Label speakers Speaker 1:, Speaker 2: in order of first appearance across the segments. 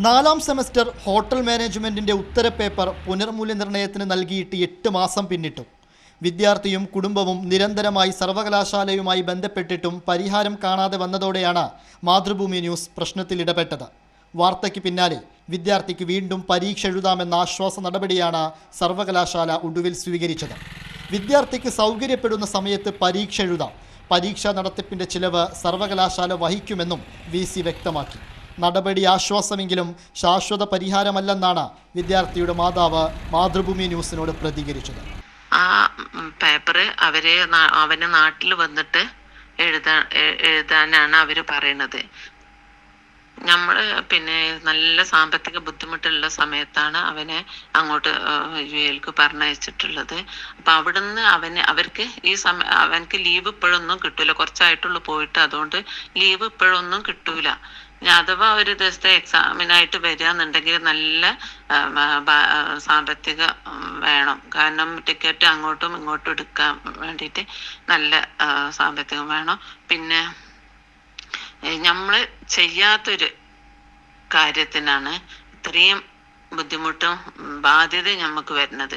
Speaker 1: നാലാം semester hotel മാനേജ്മെൻറ്റിൻ്റെ ഉത്തരപേപ്പർ പുനർമൂല്യനിർണ്ണയത്തിന് നൽകിയിട്ട് 8 മാസം പിന്നിട്ടു. വിദ്യാർത്ഥിയും കുടുംബവും നിരന്തരമായി സർവകലാശാലയുമായി ബന്ധപ്പെട്ടിട്ടും പരിഹാരം കാണാതെ വന്നതോടെയാണ് മാതൃഭൂമി ന്യൂസ് പ്രശ്നത്തിൽ ഇടപെട്ടത്. വാർത്തയ്ക്ക് പിന്നാലെ വിദ്യാർത്ഥിക്ക് വീണ്ടും പരീക്ഷ എഴുതാമെന്ന ആശ്വാസ നടപടിയാണ് സർവകലാശാല ഒടുവിൽ സ്വീകരിച്ചത്. വിദ്യാർത്ഥിക്ക് സൗകര്യപ്പെടുന്ന സമയത്ത് പരീക്ഷ എഴുതാം. പരീക്ഷാ നടത്തിപ്പിൻ്റെ ചിലവ് സർവകലാശാല വഹിക്കുമെന്നും VC വ്യക്തമാക്കി. നടപടി ആശ്വാസമെങ്കിലും ശാശ്വത പരിഹാരമല്ലെന്നാണ് വിദ്യാർത്ഥിയുടെ മാതാവ് മാതൃഭൂമി ന്യൂസിനോട് പ്രതികരിച്ചത്.
Speaker 2: ആ പേപ്പർ അവന് നാട്ടിൽ വന്നിട്ട് എഴുതാനാണ് അവർ പറയുന്നത്. നമ്മൾ നല്ല സാമ്പത്തിക ബുദ്ധിമുട്ടുള്ള സമയത്താണ് അവനെ അങ്ങോട്ട് UALക്ക് പറഞ്ഞയച്ചിട്ടുള്ളത്. അപ്പം അവിടുന്ന് അവർക്ക് അവനക്ക് ലീവ് ഇപ്പോഴൊന്നും കിട്ടൂല. കുറച്ചായിട്ടുള്ളൂ പോയിട്ട്, അതുകൊണ്ട് ലീവ് ഇപ്പോഴൊന്നും കിട്ടൂല. അഥവാ ഒരു ദിവസത്തെ എക്സാമിനായിട്ട് വരികയെന്നുണ്ടെങ്കിൽ നല്ല സാമ്പത്തിക വേണം. കാരണം ടിക്കറ്റ് അങ്ങോട്ടും ഇങ്ങോട്ടും എടുക്കാൻ വേണ്ടിയിട്ട് നല്ല സാമ്പത്തികം വേണം. പിന്നെ നമ്മൾ ചെയ്യാത്തൊരു കാര്യത്തിനാണ് ഇത്രയും ബുദ്ധിമുട്ടും ബാധ്യതയും നമുക്ക് വരുന്നത്.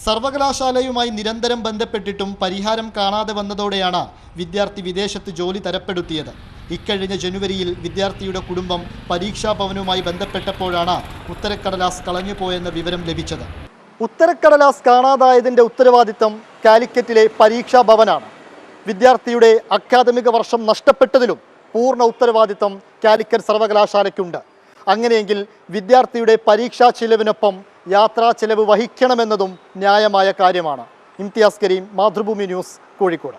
Speaker 1: സർവകലാശാലയുമായി നിരന്തരം ബന്ധപ്പെട്ടിട്ടും പരിഹാരം കാണാതെ വന്നതോടെയാണ് വിദ്യാർത്ഥി വിദേശത്ത് ജോലി തരപ്പെടുത്തിയത്. ഇക്കഴിഞ്ഞ ജനുവരിയിൽ വിദ്യാർത്ഥിയുടെ കുടുംബം പരീക്ഷാ ഭവനുമായി ബന്ധപ്പെട്ടപ്പോഴാണ് ഉത്തരക്കടലാസ് കളഞ്ഞുപോയെന്ന വിവരം ലഭിച്ചത്. ഉത്തരക്കടലാസ് കാണാതായതിൻ്റെ ഉത്തരവാദിത്തം കാലിക്കറ്റിലെ പരീക്ഷാ ഭവനാണ്. വിദ്യാർത്ഥിയുടെ അക്കാദമിക വർഷം നഷ്ടപ്പെട്ടതിലും പൂർണ്ണ ഉത്തരവാദിത്തം കാലിക്കറ്റ് സർവകലാശാലയ്ക്കുണ്ട്. അങ്ങനെയെങ്കിൽ വിദ്യാർത്ഥിയുടെ പരീക്ഷാ ചിലവിനൊപ്പം യാത്രാ ചിലവ് വഹിക്കണമെന്നതും ന്യായമായ കാര്യമാണ്. ഇംതിയാസ് കരീം, മാതൃഭൂമി ന്യൂസ്, കോഴിക്കോട്.